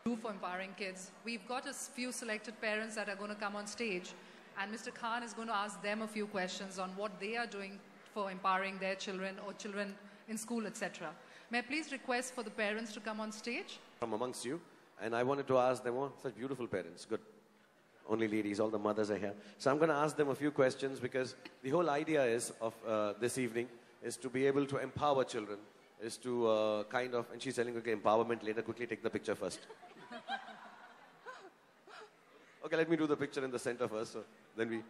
do for empowering kids. We've got a few selected parents that are going to come on stage, and Mr. Khan is going to ask them a few questions on what they are doing for empowering their children or children in school, etc. May I please request for the parents to come on stage? From amongst you, and I wanted to ask them, oh, such beautiful parents, good. Only ladies, all the mothers are here. So I'm going to ask them a few questions because the whole idea is of this evening is to be able to empower children, is to kind of, and she's telling, okay, empowerment later, quickly take the picture first. Okay, let me do the picture in the center first, so then we...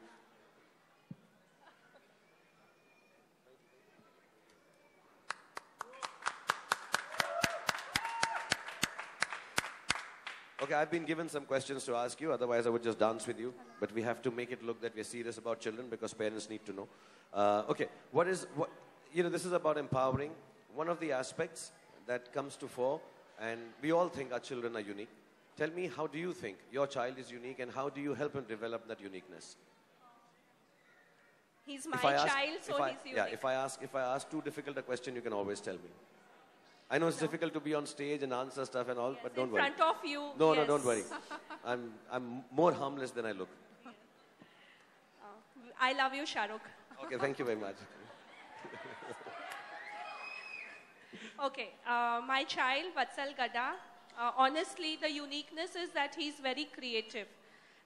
Okay, I've been given some questions to ask you, otherwise I would just dance with you. But we have to make it look that we're serious about children because parents need to know. Okay, this is about empowering. One of the aspects that comes to fore, and we all think our children are unique. Tell me, how do you think your child is unique and how do you help him develop that uniqueness? He's my child, so he's unique. Yeah, if I ask too difficult a question, you can always tell me. I know it's difficult to be on stage and answer stuff and all, but don't worry. In front of you, No, don't worry. I'm more harmless than I look. I love you, Shah Rukh. Okay, thank you very much. Okay, my child, Vatsal Gada, honestly, the uniqueness is that he's very creative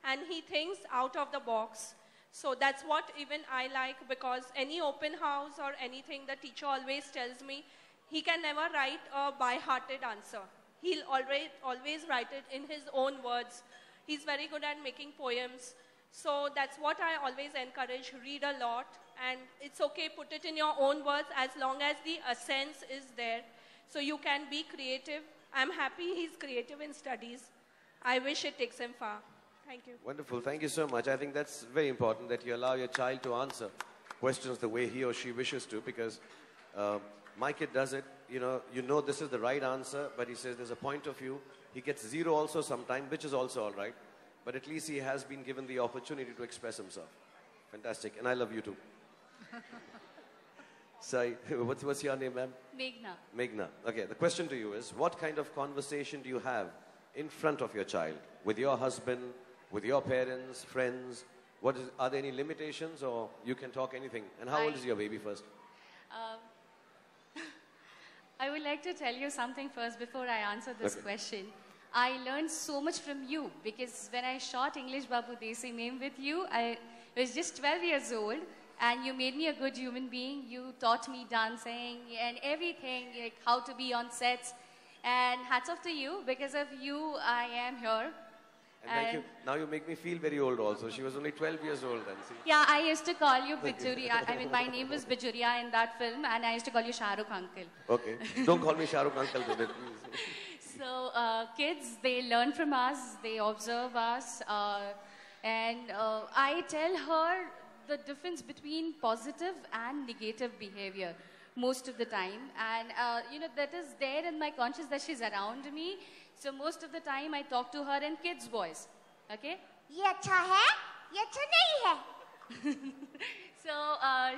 and he thinks out of the box. So that's what even I like, because any open house or anything, the teacher always tells me, he can never write a by-hearted answer. He'll always write it in his own words. He's very good at making poems. So that's what I always encourage, read a lot. And it's okay, put it in your own words as long as the essence is there. So you can be creative. I'm happy he's creative in studies. I wish it takes him far. Thank you. Wonderful. Thank you so much. I think that's very important that you allow your child to answer questions the way he or she wishes to, because my kid does it. You know this is the right answer, but he says there's a point of view. He gets 0 also sometime, which is also all right. But at least he has been given the opportunity to express himself. Fantastic. And I love you too. Sorry, what's your name, ma'am? Meghna. Meghna. Okay, the question to you is, what kind of conversation do you have in front of your child? With your husband, with your parents, friends? Are there any limitations, or you can talk anything? And how old is your baby first? I would like to tell you something first before I answer this question. I learned so much from you, because when I shot English Babu Desi name with you, I was just 12 years old. And you made me a good human being. You taught me dancing and everything, like how to be on sets. And hats off to you. Because of you, I am here. And thank you. Now you make me feel very old also. She was only 12 years old then. See? Yeah, I used to call you Bijuria. I mean, my name was Bijuria in that film. And I used to call you Shah Rukh uncle. Okay. Don't call me Shah Rukh uncle today, please. So, kids, they learn from us. They observe us. And I tell her the difference between positive and negative behavior most of the time. And, that is there in my conscious that she's around me. So most of the time I talk to her in kids' voice. Okay? Ye acha hai? Ye acha nahi hai. So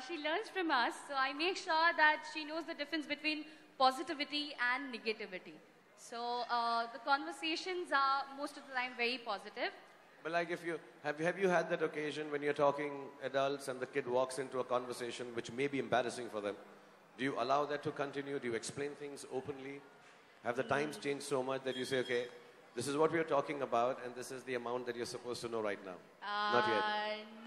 she learns from us. So I make sure that she knows the difference between positivity and negativity. So the conversations are most of the time very positive. But like have you had that occasion when you're talking adults and the kid walks into a conversation which may be embarrassing for them? Do you allow that to continue? Do you explain things openly? Have the times changed so much that you say, okay, this is what we are talking about and this is the amount that you're supposed to know right now? Not yet.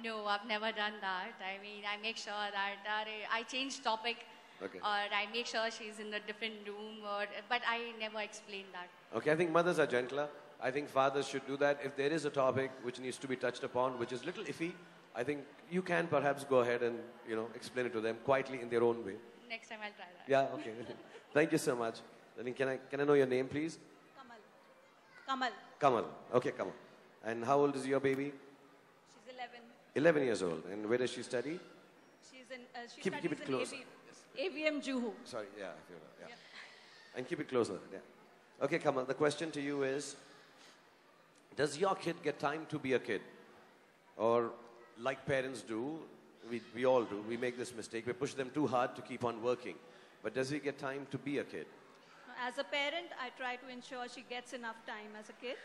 No, I've never done that. I mean, I make sure that I change topic. Okay. Or I make sure she's in a different room, but I never explain that. Okay, I think mothers are gentler. I think fathers should do that. If there is a topic which needs to be touched upon, which is a little iffy, I think you can perhaps go ahead and, explain it to them quietly in their own way. Next time I'll try that. Yeah, okay. Thank you so much. I mean, can I know your name, please? Kamal. Kamal. Okay, Kamal. And how old is your baby? She's 11. 11 years old. And where does she study? She's in, she keep studies it close. in AVM Juhu. Sorry, yeah, I feel that, yeah. And keep it closer, yeah. Okay, Kamal, the question to you is, does your kid get time to be a kid? Or like parents do, we all do, we make this mistake, we push them too hard to keep on working. But does he get time to be a kid? as a parent, I try to ensure she gets enough time as a kid.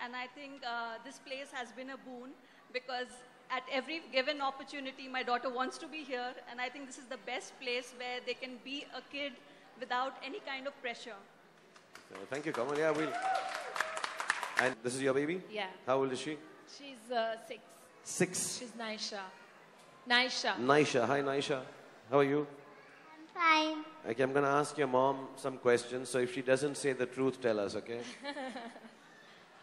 And I think this place has been a boon because at every given opportunity, my daughter wants to be here. And I think this is the best place where they can be a kid without any kind of pressure. Thank you, Kamal. Yeah, we'll... And this is your baby? Yeah. How old is she? She's 6. 6. She's Naisha. Naisha. Naisha. Hi, Naisha. How are you? I'm fine. Okay, I'm going to ask your mom some questions. So if she doesn't say the truth, tell us, okay?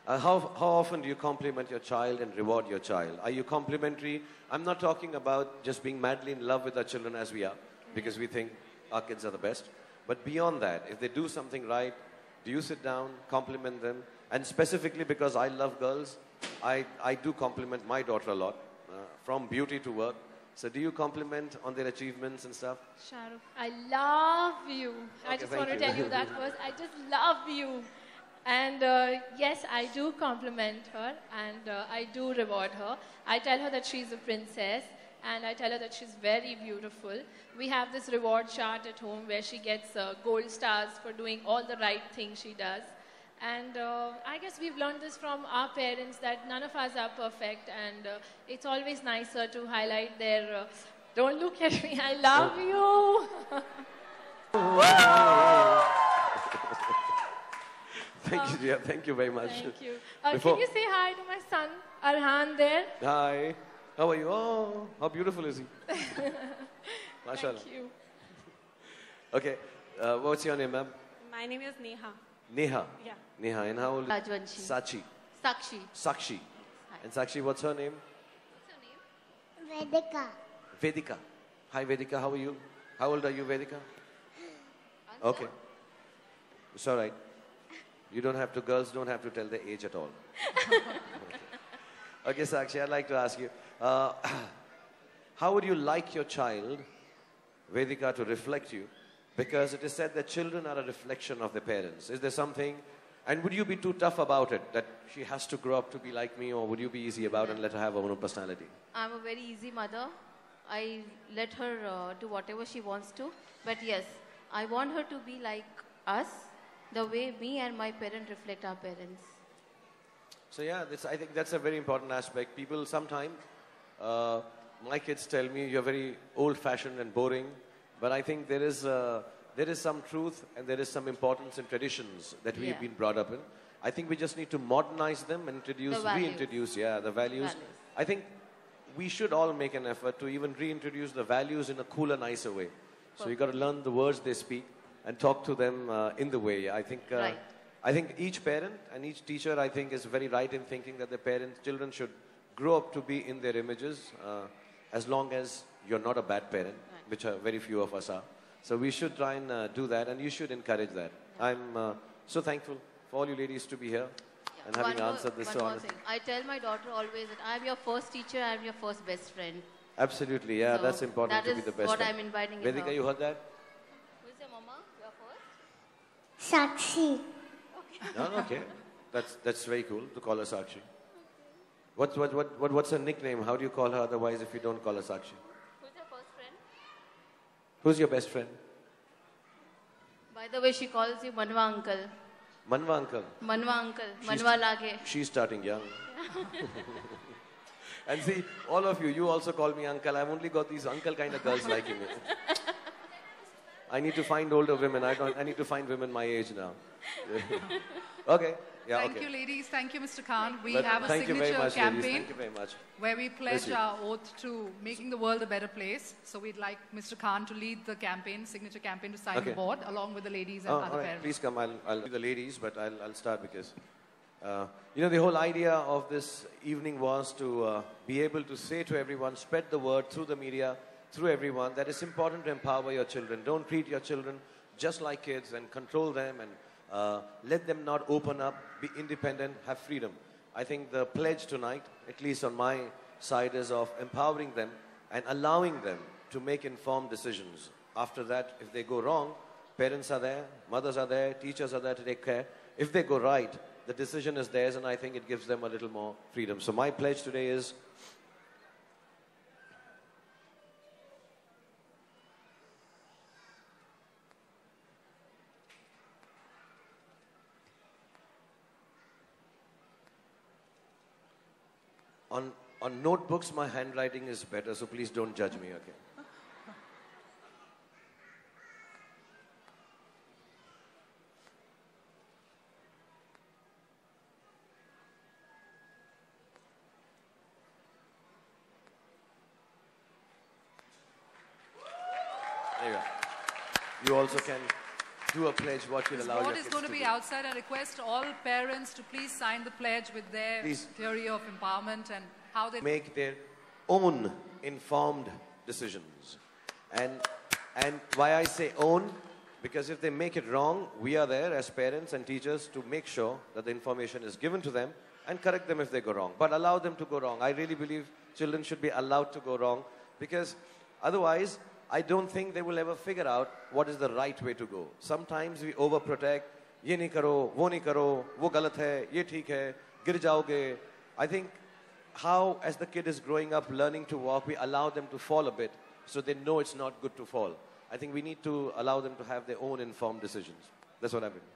How often do you compliment your child and reward your child? Are you complimentary? I'm not talking about just being madly in love with our children as we are, because we think our kids are the best. But beyond that, if they do something right, do you sit down, compliment them? And specifically because I love girls, I do compliment my daughter a lot, from beauty to work. So do you compliment on their achievements and stuff? Shah Rukh, I love you. Okay, I just want to thank you. tell you that first. I just love you. And yes, I do compliment her and I do reward her. I tell her that she's a princess and I tell her that she's very beautiful. We have this reward chart at home where she gets gold stars for doing all the right things she does. And I guess we've learned this from our parents that none of us are perfect and it's always nicer to highlight their, don't look at me, I love you. Thank you, dear. Thank you very much. Thank you. Can you say hi to my son, Arhan, there? Hi. How are you? Oh, how beautiful is he? Mashallah. Thank you. Okay. What's your name, ma'am? My name is Neha. Neha. Yeah. Neha. And how old? Rajvanshi. Sachi. Sakshi. Sakshi. And Sakshi, what's her name? Vedika. Vedika. Hi, Vedika. How are you? How old are you, Vedika? Okay. It's all right. You don't have to, girls don't have to tell the age at all. Okay, Sakshi, I'd like to ask you, how would you like your child, Vedika, to reflect you? Because it is said that children are a reflection of their parents. Is there something, and would you be too tough about it, that she has to grow up to be like me, or would you be easy about it and let her have her own personality? I'm a very easy mother. I let her do whatever she wants to. But yes, I want her to be like us, the way me and my parent reflect our parents. So yeah, I think that's a very important aspect. People sometimes, my kids tell me, you're very old-fashioned and boring. But I think there is some truth and there is some importance in traditions that we've been brought up in. I think we just need to modernize them and reintroduce the values. I think we should all make an effort to even reintroduce the values in a cooler, nicer way. So you've got to learn the words they speak and talk to them in the way. I think each parent and each teacher, I think, is very right in thinking that the children should grow up to be in their images as long as you're not a bad parent, which very few of us are. So we should try and do that, and you should encourage that. I'm so thankful for all you ladies to be here and having answered this so honestly. I tell my daughter always that I'm your first teacher, I'm your first best friend. Absolutely, yeah, So that's important to be the best That is what friend. I'm inviting in Vedika, her. you heard that? Who is your mama? Your first? Sakshi. No, okay. That's very cool to call her Sakshi. What's her nickname? How do you call her otherwise if you don't call her Sakshi? Who's your first friend? Who's your best friend? By the way, she calls you Manwa uncle. Manwa uncle. Manwa uncle. Manwa lage. She's starting young. And see, all of you also call me uncle. I've only got these uncle kind of girls liking me. I need to find older women. I need to find women my age now. Okay. Yeah, Thank okay. you, ladies. Thank you, Mr. Khan. We But have a thank you very signature much, campaign ladies. Thank you very much. where we Bless pledge you. our oath to making the world a better place. So we'd like Mr. Khan to lead the campaign, signature campaign, to sign Okay. the board along with the ladies and Oh, other all right. parents. Please come. I'll do the ladies, but I'll start because, the whole idea of this evening was to be able to say to everyone, spread the word through the media, through everyone, that it's important to empower your children. Don't treat your children just like kids and control them and let them not open up, be independent, have freedom. I think the pledge tonight, at least on my side, is of empowering them and allowing them to make informed decisions. After that, if they go wrong, parents are there, mothers are there, teachers are there to take care. If they go right, the decision is theirs, and I think it gives them a little more freedom. So my pledge today is on notebooks, my handwriting is better, so please don't judge me, okay? There you go. You also can do a pledge what you'll This allow your board kids is going to to be do. outside. I request all parents to please sign the pledge with their theory of empowerment and how they Make their own informed decisions. And why I say own, because if they make it wrong, we are there as parents and teachers to make sure that the information is given to them and correct them if they go wrong. But allow them to go wrong. I really believe children should be allowed to go wrong, because otherwise, I don't think they will ever figure out what is the right way to go. Sometimes we overprotect. Ye nahi karo, wo nahi karo, wo galat hai, ye theek hai, gir jaoge. I think how, as the kid is growing up, learning to walk, we allow them to fall a bit so they know it's not good to fall. I think we need to allow them to have their own informed decisions. That's what I mean.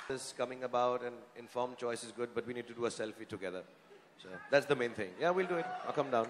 This coming about and informed choice is good, but we need to do a selfie together. So that's the main thing. Yeah, we'll do it. I'll come down.